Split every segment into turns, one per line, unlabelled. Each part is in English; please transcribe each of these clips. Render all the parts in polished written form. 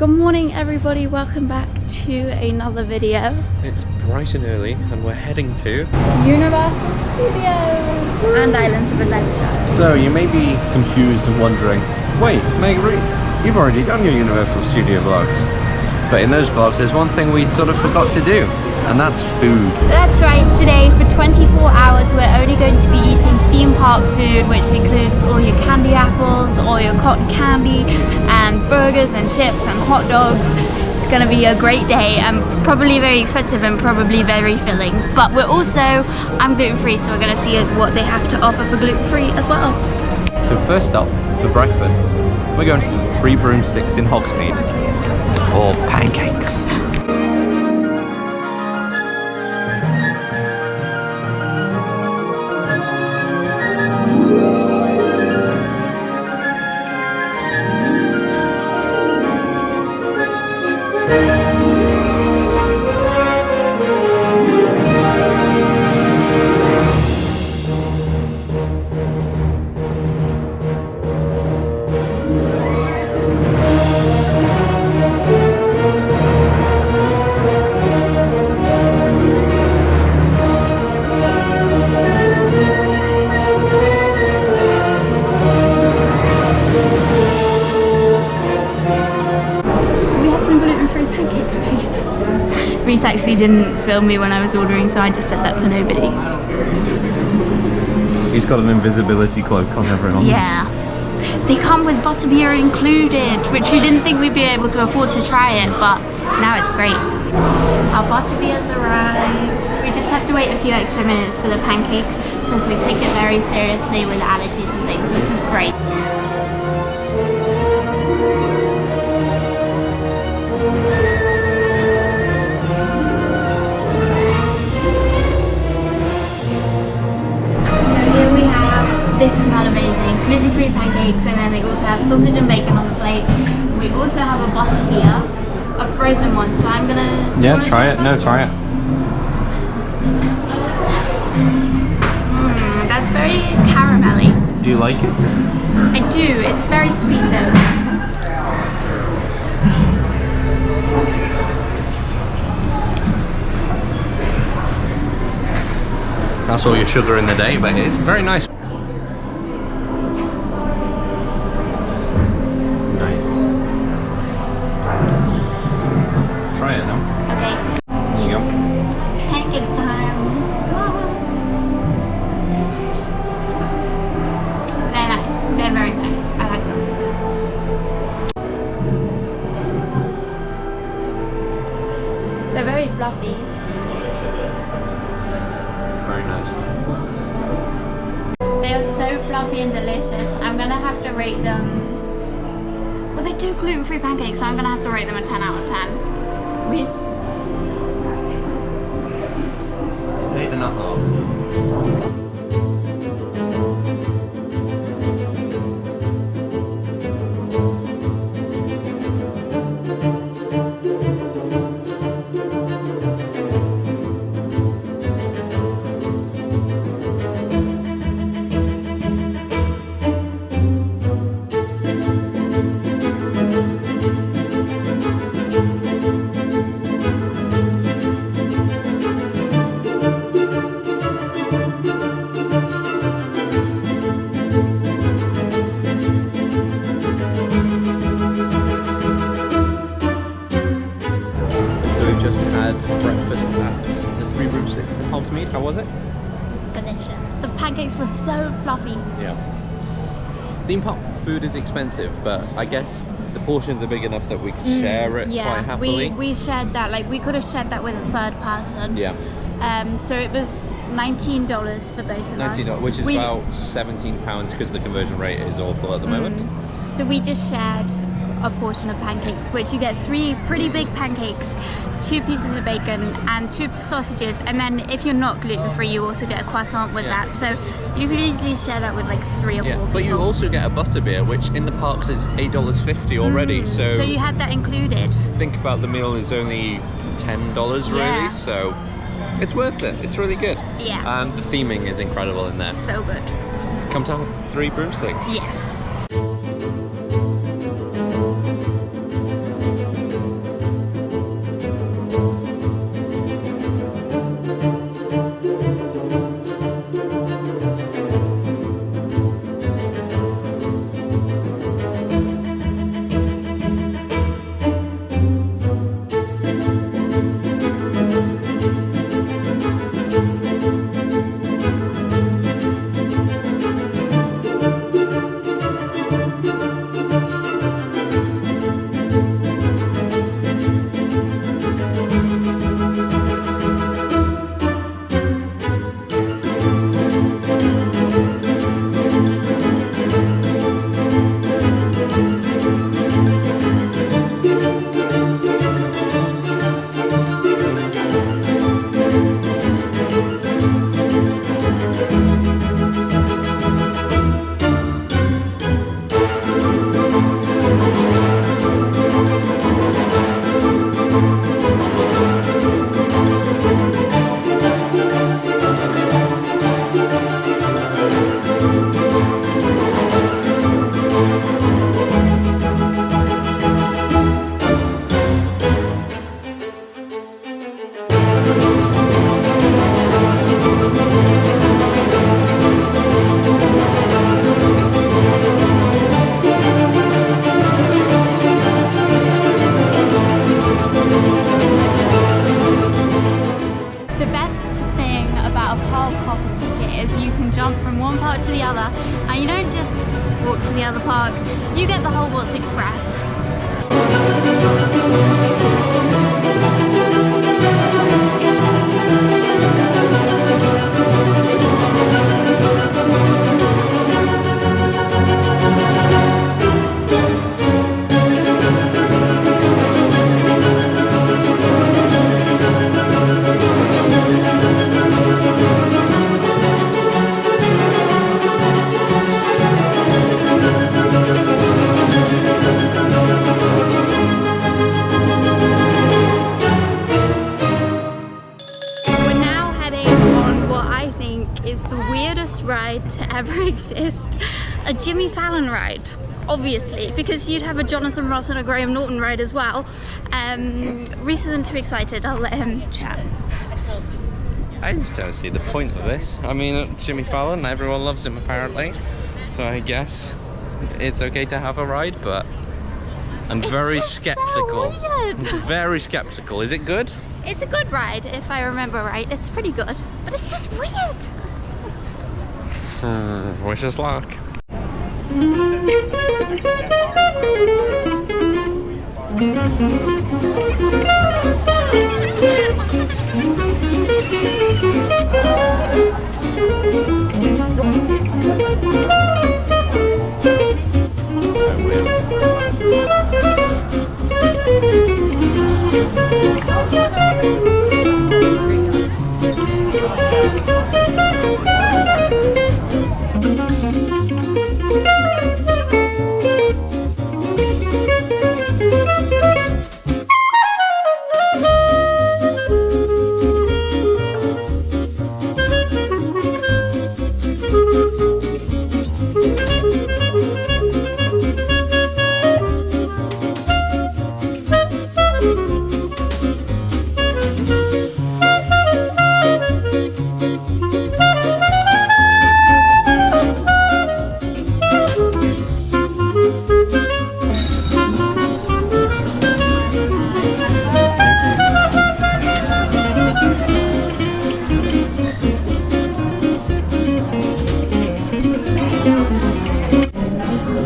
Good morning everybody, welcome back to another video.
It's bright and early and we're heading to
Universal Studios and Islands of Adventure.
So you may be confused and wondering, wait, Meg and Rhys, you've already done your Universal Studio vlogs. But in those vlogs there's one thing we sort of forgot to do, and that's food.
That's right, today for 24 hours we're only going to be eating theme park food, which includes all your candy apples, all your cotton candy, and burgers and chips and hot dogs. It's going to be a great day and probably very expensive and probably very filling. But we're also, I'm gluten-free, so we're going to see what they have to offer for gluten-free as well.
So first up, for breakfast, we're going to 3 Broomsticks in Hogsmeade for pancakes.
Rhys actually didn't film me when I was ordering, so I just said that to nobody.
He's got an invisibility cloak on everyone.
Yeah. They come with butterbeer included, which we didn't think we'd be able to afford to try it, but now it's great. Our butterbeer's arrived. We just have to wait a few extra minutes for the pancakes because we take it very seriously with allergies and things, which is great. They smell amazing. Gluten-free pancakes, and then they also have sausage and bacon on the plate. We also have a butter beer, a frozen one, so I'm gonna...
Yeah, try it. No, try it.
That's very caramelly.
Do you like it?
I do. It's very sweet though.
That's all your sugar in the day, but it's very nice. Try it now.
Okay.
There you go.
It's pancake time. They're nice. They're very nice. I like them. They're very fluffy.
Very nice.
They are so fluffy and delicious. I'm gonna have to rate them. Well, they do gluten-free pancakes, so I'm gonna have to rate them a 10 out of 10. Rhys?
8.5. Just had breakfast at the 3 Broomsticks in Hogsmeade. How was it?
Delicious. The pancakes were so fluffy.
Yeah. Theme park food is expensive, but I guess the portions are big enough that we could share it quite happily.
We shared that, like we could have shared that with a third person.
Yeah.
So it was $19 for both of us.
$19, which is about £17 because the conversion rate is awful at the moment.
So we just shared a portion of pancakes, which you get 3 pretty big pancakes, 2 pieces of bacon and 2 sausages, and then if you're not gluten-free you also get a croissant with that, so you could easily share that with like 3 or 4 people.
But you also get a butterbeer, which in the parks is $8.50 already, so
you had that included.
Think about the meal is only $10 really, so it's worth it. It's really good.
Yeah.
And the theming is incredible in there.
So good.
Come to 3 Broomsticks.
Yes. And you don't just walk to the other park, you get the Hogwarts Express. Is the weirdest ride to ever exist, a Jimmy Fallon ride, obviously, because you'd have a Jonathan Ross and a Graham Norton ride as well. Rhys isn't too excited, I'll let him chat.
I just don't see the point of this. I mean, Jimmy Fallon, everyone loves him apparently, so I guess it's okay to have a ride, but I'm very skeptical.
So
very skeptical. Is it good?
It's a good ride, if I remember right. It's pretty good, but it's just weird.
Wish us luck.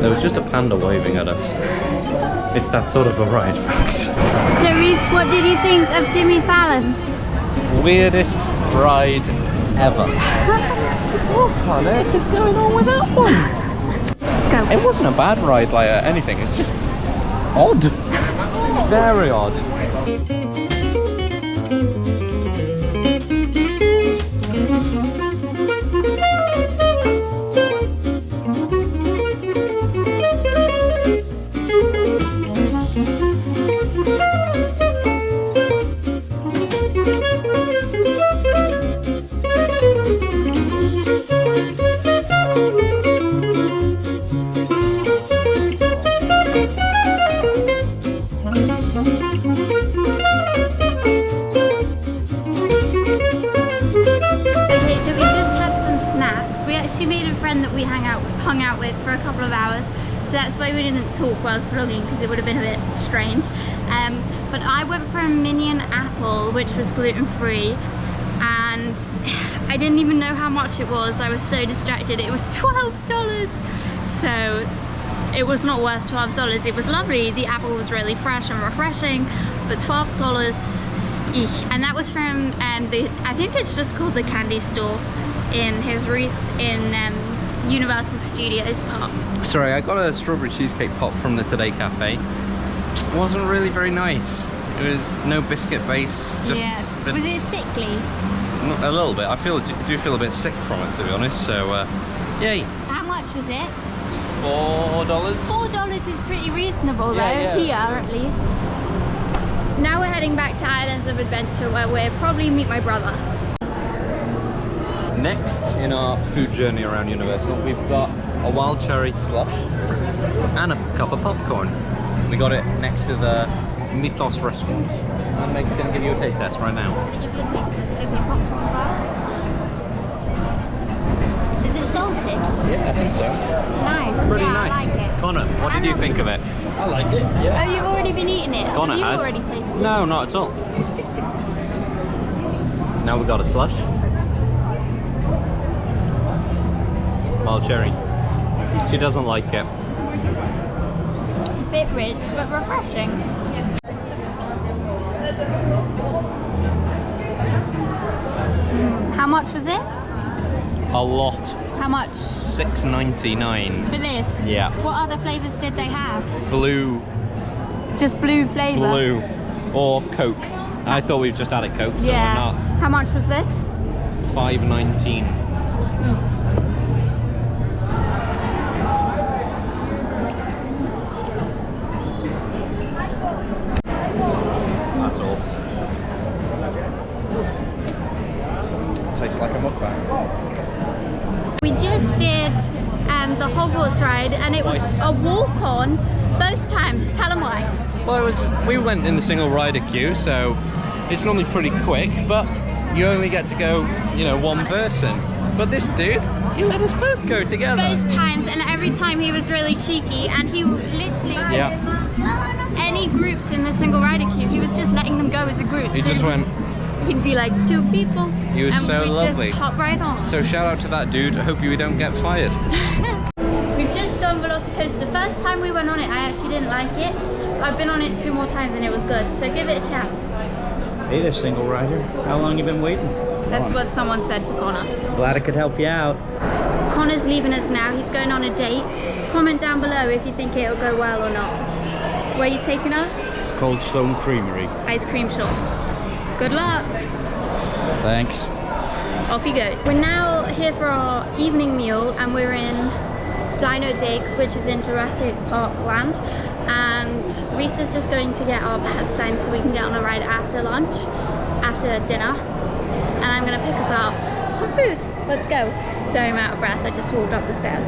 There was just a panda waving at us. It's that sort of a ride, folks.
So Rhys, what did you think of Jimmy Fallon?
Weirdest ride ever. What on earth is going on with that one?
Go.
It wasn't a bad ride like anything, it's just odd. Very odd.
That we hung out with for a couple of hours, so that's why we didn't talk whilst vlogging, because it would have been a bit strange. But I went for a minion apple, which was gluten-free, and I didn't even know how much it was. I was so distracted. It was $12, so it was not worth $12. It was lovely, the apple was really fresh and refreshing, but $12, eek. And that was from I think it's just called the Candy Store in his Rhys in Universal Studios Park.
Sorry, I got a strawberry cheesecake pop from the Today Cafe. It wasn't really very nice. It was no biscuit base, just...
Yeah. Was it sickly?
A little bit. I do feel a bit sick from it, to be honest, so yay.
How much was it?
$4.
$4 is pretty reasonable though,
yeah.
here at least. Now we're heading back to Islands of Adventure, where we'll probably meet my brother.
Next in our food journey around Universal, we've got a wild cherry slush and a cup of popcorn. We got it next to the Mythos restaurant. And Meg's going to give you a taste test right now.
I'm going to give you a taste test. Okay, popcorn first. Is it salty?
Yeah, I think so.
Nice.
It's pretty
yeah,
nice.
I like it.
Connor, what did you think of it? I liked it, yeah.
Oh, you've already been eating it?
Connor
Have
has.
you already tasted it?
No, not at all. Now we've got a slush. Wild cherry. She doesn't like it.
Bit rich, but refreshing. How much was it?
A lot.
How much?
$6.99.
For this?
Yeah.
What other flavours did they have?
Blue.
Just blue flavour?
Blue. Or Coke. I thought we just had a Coke, so
yeah.
why not?
How much was this?
$5.19. That's all. Tastes like a mukbang.
We just did the Hogwarts ride, and it was a walk-on both times. Tell them why.
Well, we went in the single rider queue, so it's normally pretty quick, but you only get to go, you know, one person. But this dude, he let us both go together.
Both times, and every time he was really cheeky, and he literally, any groups in the single rider queue, he was just letting them go as a group.
He
so
just went.
He'd be like, 2 people.
He was
and
so lovely.
Just hop right on.
So shout out to that dude. I hope you don't get fired.
We've just done Velocicoaster. The first time we went on it, I actually didn't like it. I've been on it 2 more times and it was good. So give it a chance.
Hey there, single rider. How long you been waiting?
That's what someone said to Connor.
Glad I could help you out.
Connor's leaving us now. He's going on a date. Comment down below if you think it'll go well or not. Where are you taking her?
Cold Stone Creamery.
Ice cream shop. Good luck.
Thanks.
Off he goes. We're now here for our evening meal, and we're in Dino Digs, which is in Jurassic Park land. And Rhys is just going to get our pass signed so we can get on a ride after lunch, after dinner. And I'm gonna pick us up some food. Let's go. Sorry, I'm out of breath. I just walked up the stairs.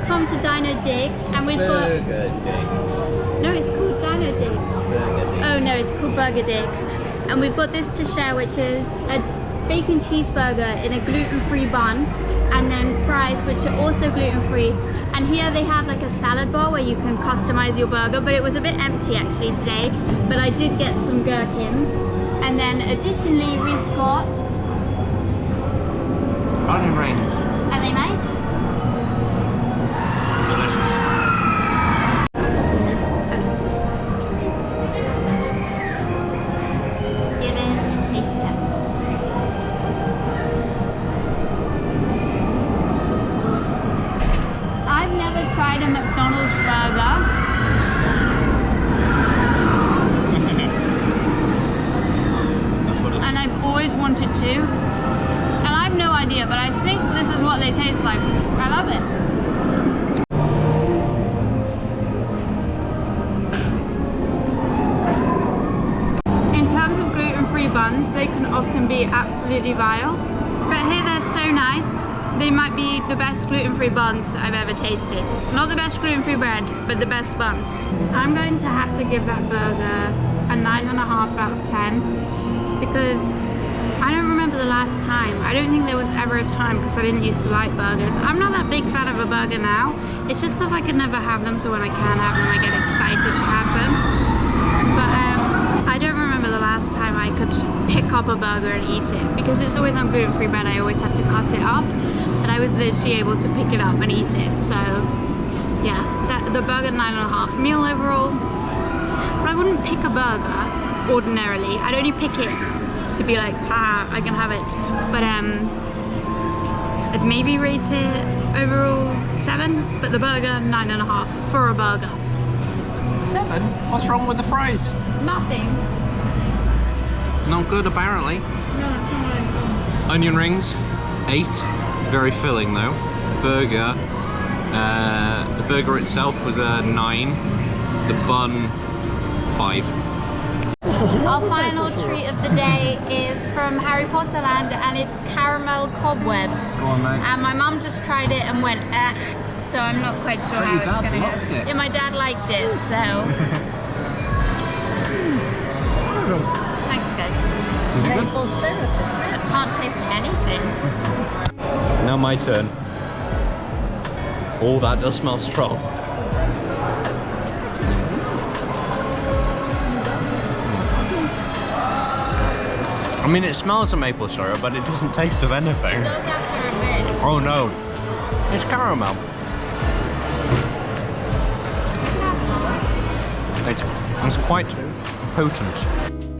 Come to Dino Digs, and we've
Burger
got
Digs.
No, it's called Dino Digs. Oh no, it's called Burger Digs. And we've got this to share, which is a bacon cheeseburger in a gluten-free bun, and then fries, which are also gluten-free. And here they have like a salad bar where you can customize your burger, but it was a bit empty actually today, but I did get some gherkins. And then additionally we've got
Onion rings.
Are they nice?
Delicious.
Let's give it a taste test. I've never tried a McDonald's burger.
That's what it's.
And I've always wanted to. And I have no idea, but I think this is what they taste like. I love it. Buns, they can often be absolutely vile, but here they're so nice. They might be the best gluten-free buns I've ever tasted. Not the best gluten-free bread, but the best buns. I'm going to have to give that burger a 9.5 out of 10 because I don't remember the last time. I don't think there was ever a time, because I didn't used to like burgers. I'm not that big fan of a burger now. It's just because I could never have them, so when I can have them I get excited to have them. But I don't remember the last time I could pick up a burger and eat it, because it's always on gluten-free bread. I always have to cut it up, but I was literally able to pick it up and eat it. So yeah, the burger 9.5. Meal overall, but I wouldn't pick a burger ordinarily. I'd only pick it to be like, haha, I can have it. But I'd maybe rate it overall 7, but the burger 9.5 for a burger.
7? What's wrong with the fries?
Nothing.
Not good, apparently.
No, that's not what I saw.
Onion rings, 8. Very filling though. Burger, the burger itself was a 9. The bun, 5.
Our final treat of the day is from Harry Potter Land, and it's caramel cobwebs.
Go on, mate.
And my mum just tried it and went, so I'm not quite sure how it's going to go. Yeah, my dad liked it, so. Thanks, guys.
Is it good?
I can't taste anything.
Now my turn. Oh, that does smell strong. I mean, it smells of maple syrup, but it doesn't taste of anything.
It does after a bit.
Oh no, it's caramel. It's quite potent.